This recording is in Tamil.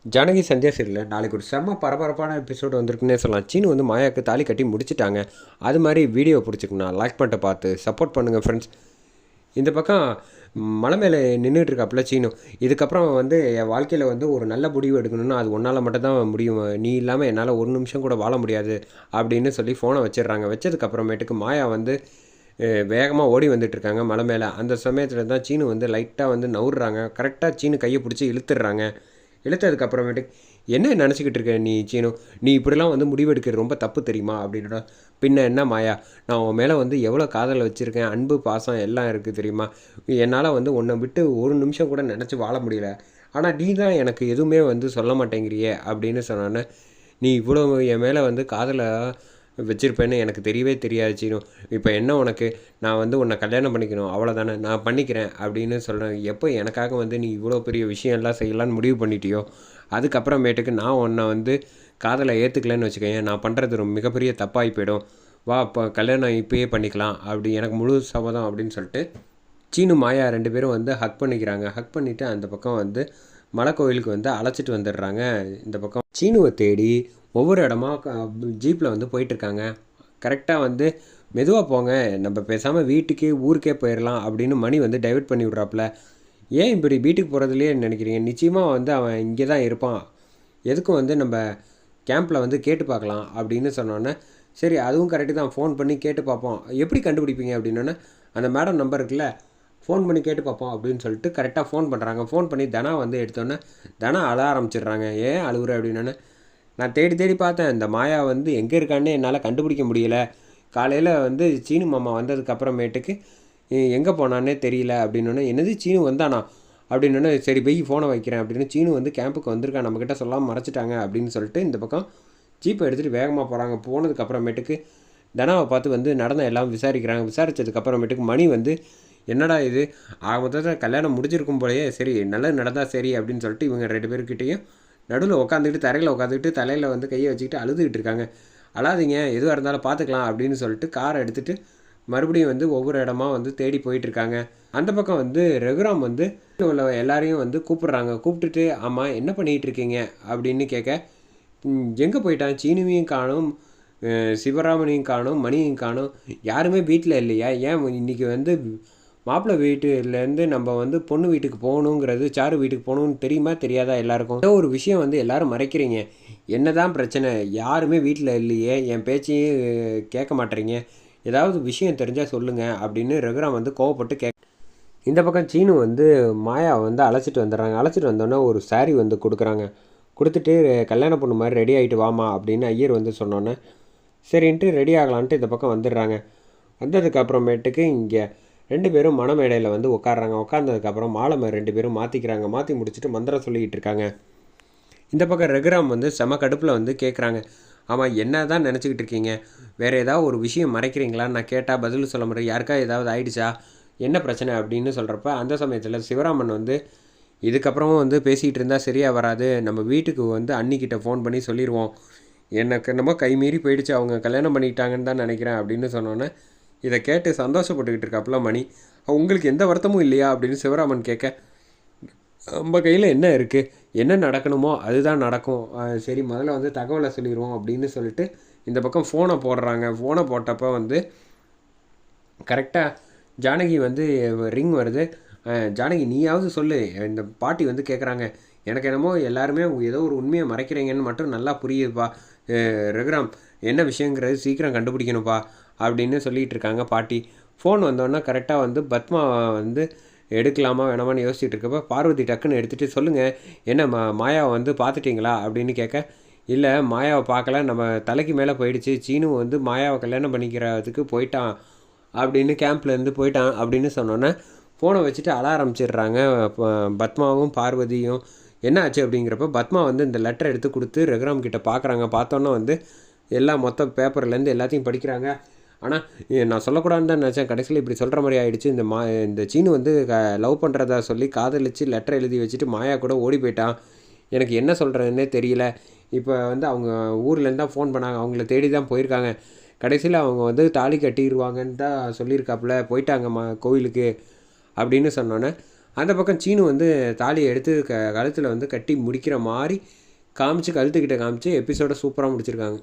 ஜானகி சந்தியா சீரியலில் நாளைக்கு ஒரு செம்ம பரபரப்பான எபிசோடு வந்திருக்குன்னே சொல்லலாம். சீனு வந்து மாயாவுக்கு தாலி கட்டி முடிச்சிட்டாங்க. அது மாதிரி வீடியோ பிடிச்சிக்கணும், லைக் பண்ணிட்டு பார்த்து சப்போர்ட் பண்ணுங்கள் ஃப்ரெண்ட்ஸ். இந்த பக்கம் மலை மேலே நின்றுட்டு இருக்காப்புல சீனு. இதுக்கப்புறம் வந்து என் வாழ்க்கையில் வந்து ஒரு நல்ல முடிவு எடுக்கணும்னா அது ஒன்றால் மட்டும்தான் முடியும், நீ இல்லாமல் என்னால் ஒரு நிமிஷம் கூட வாழ முடியாது அப்படின்னு சொல்லி ஃபோனை வச்சிடுறாங்க. வச்சதுக்கப்புறமேட்டுக்கு மாயா வந்து வேகமாக ஓடி வந்துட்டுருக்காங்க மலை மேலே. அந்த சமயத்தில் தான் சீனு வந்து லைட்டாக வந்து நவுறாங்க. கரெக்டாக சீனு கையை பிடிச்சி இழுத்துடுறாங்க. இழுத்ததுக்கப்புறமேட்டுக்கு என்ன நினச்சிக்கிட்டு இருக்க நீ சீனு, நீ இப்படிலாம் வந்து முடிவெடுக்கிறது ரொம்ப தப்பு தெரியுமா அப்படின்னா, பின்ன என்ன மாயா, நான் உன் மேலே வந்து எவ்வளோ காதல் வச்சுருக்கேன், அன்பு பாசம் எல்லாம் இருக்குது தெரியுமா, என்னால் வந்து உன்னை விட்டு ஒரு நிமிஷம் கூட நினச்சி வாழ முடியல, ஆனால் நீ தான் எனக்கு எதுவுமே வந்து சொல்ல மாட்டேங்கிறியே அப்படின்னு சொன்னோன்னே, நீ இவ்வளோ என் மேலே வந்து காதலை வச்சுருப்பேன்னு எனக்கு தெரியவே தெரியாது சீனு. இப்போ என்ன உனக்கு, நான் வந்து உன்னை கல்யாணம் பண்ணிக்கணும் அவ்வளோதானே, நான் பண்ணிக்கிறேன் அப்படின்னு சொல்கிறேன். எப்போ எனக்காக வந்து நீ இவ்வளோ பெரிய விஷயம்லாம் செய்யலான்னு முடிவு பண்ணிட்டியோ, அதுக்கப்புறமேட்டுக்கு நான் உன்னை வந்து காதலை ஏற்றுக்கலன்னு வச்சுக்கேன், நான் பண்ணுறது ரொம்ப மிகப்பெரிய தப்பாகி போயிடும். வா இப்போ கல்யாணம் இப்போயே பண்ணிக்கலாம் அப்படி எனக்கு முழு சம்மதம் அப்படின்னு சொல்லிட்டு சீனு மாயா ரெண்டு பேரும் வந்து ஹக் பண்ணிக்கிறாங்க. ஹக் பண்ணிவிட்டு அந்த பக்கம் வந்து மலை கோயிலுக்கு வந்து அழைச்சிட்டு வந்துடுறாங்க. இந்த பக்கம் சீனுவை தேடி ஒவ்வொரு இடமா ஜீப்பில் வந்து போயிட்டுருக்காங்க. கரெக்டாக வந்து மெதுவாக போங்க, நம்ம பேசாமல் வீட்டுக்கே ஊருக்கே போயிடலாம் அப்படின்னு மணி வந்து டைவர்ட் பண்ணி விட்றாப்புல. ஏன் இப்படி வீட்டுக்கு போகிறதுலையே நினைக்கிறீங்க, நிச்சயமாக வந்து அவன் இங்கே தான் இருப்பான், எதுக்கும் வந்து நம்ம கேம்பில் வந்து கேட்டு பார்க்கலாம் அப்படின்னு சொன்னோன்னே, சரி அதுவும் கரெக்டு தான், ஃபோன் பண்ணி கேட்டு பார்ப்போம். எப்படி கண்டுபிடிப்பீங்க அப்படின்னோடனே, அந்த மேடம் நம்பர் இருக்குல்ல, ஃபோன் பண்ணி கேட்டு பார்ப்போம் அப்படின்னு சொல்லிட்டு கரெக்டாக ஃபோன் பண்ணுறாங்க. ஃபோன் பண்ணி தனா வந்து எடுத்தோன்னே தனா அழ ஆரம்பிச்சிடுறாங்க. ஏன் அழுகுற அப்படின்னோடனே, நான் தேடி தேடி பார்த்தேன், இந்த மாயா வந்து எங்கே இருக்கான்னு என்னால் கண்டுபிடிக்க முடியல, காலையில் வந்து சீனு மாமா வந்ததுக்கப்புறமேட்டுக்கு எங்கே போனான்னே தெரியல அப்படின்னோடனே, என்னது சீனு வந்தானா அப்படின்னோடனே, சரி போய் ஃபோனை வைக்கிறேன் அப்படின்னு சீனு வந்து கேம்புக்கு வந்திருக்கான், நம்மக்கிட்ட சொல்லாமல் மறைச்சிட்டாங்க அப்படின்னு சொல்லிட்டு இந்த பக்கம் ஜீப்பை எடுத்துகிட்டு வேகமாக போகிறாங்க. போனதுக்கப்புறமேட்டுக்கு தனாவை பார்த்து வந்து நடந்த எல்லாம் விசாரிக்கிறாங்க. விசாரித்ததுக்கப்புறமேட்டுக்கு மணி வந்து, என்னடா இது, ஆக மொத்தத்தில் கல்யாணம் முடிஞ்சிருக்கும் போலயே, சரி நல்லது நடந்தால் சரி அப்படின்னு சொல்லிட்டு இவங்க ரெண்டு பேர்கிட்டையும் நடுவில் உட்காந்துக்கிட்டு தரையில் உட்காந்துக்கிட்டு தலையில் வந்து கையை வச்சுக்கிட்டு அழுதுகிட்டு இருக்காங்க. அழாதீங்க, எதுவாக இருந்தாலும் பார்த்துக்கலாம் அப்படின்னு சொல்லிட்டு காரை எடுத்துகிட்டு மறுபடியும் வந்து ஒவ்வொரு இடமா வந்து தேடி போயிட்டுருக்காங்க. அந்த பக்கம் வந்து ரகுராம் வந்து உள்ள எல்லாரையும் வந்து கூப்பிட்றாங்க. கூப்பிட்டுட்டு, ஆமாம் என்ன பண்ணிகிட்டு இருக்கீங்க அப்படின்னு கேட்க, எங்கே போயிட்டான், சீனுவையும் காணும், சிவராமனையும் காணும், மணியையும் காணும், யாருமே வீட்டில் இல்லையா, ஏன் இன்றைக்கி வந்து மாப்பிள்ளை வீட்டுலேருந்து நம்ம வந்து பொண்ணு வீட்டுக்கு போகணுங்கிறது, சாரு வீட்டுக்கு போகணுன்னு தெரியுமா தெரியாதா எல்லாருக்கும், ஏதோ ஒரு விஷயம் வந்து எல்லோரும் மறைக்கிறீங்க, என்ன தான் பிரச்சனை, யாருமே வீட்டில் இல்லையே, என் பேச்சையும் கேட்க மாட்டேறீங்க, ஏதாவது விஷயம் தெரிஞ்சால் சொல்லுங்கள் அப்படின்னு ரகுராம் வந்து கோவப்பட்டு இந்த பக்கம் சீனு வந்து மாயா வந்து அழைச்சிட்டு வந்துடுறாங்க. அழைச்சிட்டு வந்தோன்னே ஒரு சாரீ வந்து கொடுக்குறாங்க. கொடுத்துட்டு கல்யாண பொண்ணு மாதிரி ரெடி ஆகிட்டு வாமா அப்படின்னு ஐயர் வந்து சொன்னோன்னே, சரின்ட்டு ரெடி ஆகலான்ட்டு இந்த பக்கம் வந்துடுறாங்க. வந்ததுக்கப்புறமேட்டுக்கு இங்கே ரெண்டு பேரும் மணமேடையில் வந்து உட்காடுறாங்க. உட்காந்ததுக்கப்புறம் மாலை ரெண்டு பேரும் மாற்றிக்கிறாங்க. மாற்றி முடிச்சுட்டு மந்திரம் சொல்லிக்கிட்டு இருக்காங்க. இந்த பக்கம் ரகுராம் வந்து செம கடுப்பில் வந்து கேட்குறாங்க, ஆமாம் என்ன தான் நினச்சிக்கிட்டு இருக்கீங்க, வேறு ஏதாவது ஒரு விஷயம் மறைக்கிறீங்களான்னு நான் கேட்டால் பதில் சொல்ல முடியும், யாருக்கா ஏதாவது ஆயிடுச்சா, என்ன பிரச்சனை அப்படின்னு சொல்கிறப்ப அந்த சமயத்தில் சிவராமன் வந்து, இதுக்கப்புறமும் வந்து பேசிகிட்டு இருந்தால் சரியாக வராது, நம்ம வீட்டுக்கு வந்து அன்னிக்கிட்ட ஃபோன் பண்ணி சொல்லிடுவோம், எனக்கு என்னமோ கை மீறி போயிடுச்சு, அவங்க கல்யாணம் பண்ணிக்கிட்டாங்கன்னு தான் நினைக்கிறேன் அப்படின்னு சொன்னோன்னே, இதை கேட்டு சந்தோஷப்பட்டுக்கிட்டு இருக்காப்புல மணி. உங்களுக்கு எந்த வருத்தமும் இல்லையா அப்படின்னு சிவராமன் கேட்க, நம்ம கையில் என்ன இருக்குது, என்ன நடக்கணுமோ அதுதான் நடக்கும், சரி முதல்ல வந்து தகவலை சொல்லிடுவோம் அப்படின்னு சொல்லிட்டு இந்த பக்கம் ஃபோனை போடுறாங்க. ஃபோனை போட்டப்போ வந்து கரெக்டாக ஜானகி வந்து ரிங் வருது. ஜானகி நீயாவது சொல்லு, இந்த பாட்டி வந்து கேட்குறாங்க, எனக்கு என்னமோ எல்லாருமே ஏதோ ஒரு உண்மையை மறைக்கிறீங்கன்னு மட்டும் நல்லா புரியுதுப்பா, ரகுராம் என்ன விஷயங்கிறது சீக்கிரம் கண்டுபிடிக்கணும்ப்பா அப்படின்னு சொல்லிகிட்டு இருக்காங்க பாட்டி. ஃபோன் வந்தோடனே கரெக்டாக வந்து பத்மா வந்து எடுக்கலாமா வேணாமான்னு யோசிச்சுட்டு இருக்கப்போ பார்வதி டக்குன்னு எடுத்துகிட்டு, சொல்லுங்கள் என்ன மாயாவை வந்து பார்த்துட்டிங்களா அப்படின்னு கேட்க, இல்லை மாயாவை பார்க்கல, நம்ம தலைக்கு மேலே போயிடுச்சு, சீனு வந்து மாயாவை கல்யாணம் பண்ணிக்கிறதுக்கு போயிட்டான் அப்படின்னு கேம்ப்லேருந்து போயிட்டான் அப்படின்னு சொன்னோன்னே ஃபோனை வச்சுட்டு அழ ஆரம்பிச்சிடுறாங்க பத்மாவும் பார்வதியும். என்ன ஆச்சு அப்படிங்கிறப்ப பத்மா வந்து இந்த லெட்டர் எடுத்து கொடுத்து ரகுராம் கிட்ட பார்க்குறாங்க. பார்த்தோன்னே வந்து எல்லாம் மொத்த பேப்பர்லேருந்து எல்லாத்தையும் படிக்கிறாங்க. ஆனால் நான் சொல்லக்கூடாதுன்னு தான் நினச்சேன், கடைசியில் இப்படி சொல்கிற மாதிரி ஆகிடுச்சு, இந்த சீனு வந்து லவ் பண்ணுறதா சொல்லி காதலிச்சு லெட்டர் எழுதி வச்சுட்டு மாயா கூட ஓடி போயிட்டான், எனக்கு என்ன சொல்கிறதுன்னே தெரியல, இப்போ வந்து அவங்க ஊர்லேருந்து தான் ஃபோன் பண்ணாங்க, அவங்கள தேடி தான் போயிருக்காங்க, கடைசியில் அவங்க வந்து தாலி கட்டிடுவாங்கன்னு தான் சொல்லியிருக்காப்புல, போயிட்டாங்க கோவிலுக்கு அப்படின்னு சொன்னோன்னே அந்த பக்கம் சீனு வந்து தாலியை எடுத்து கழுத்தில் வந்து கட்டி முடிக்கிற மாதிரி காமிச்சு, கழுத்துக்கிட்ட காமிச்சு எபிசோடை சூப்பராக முடிச்சிருக்காங்க.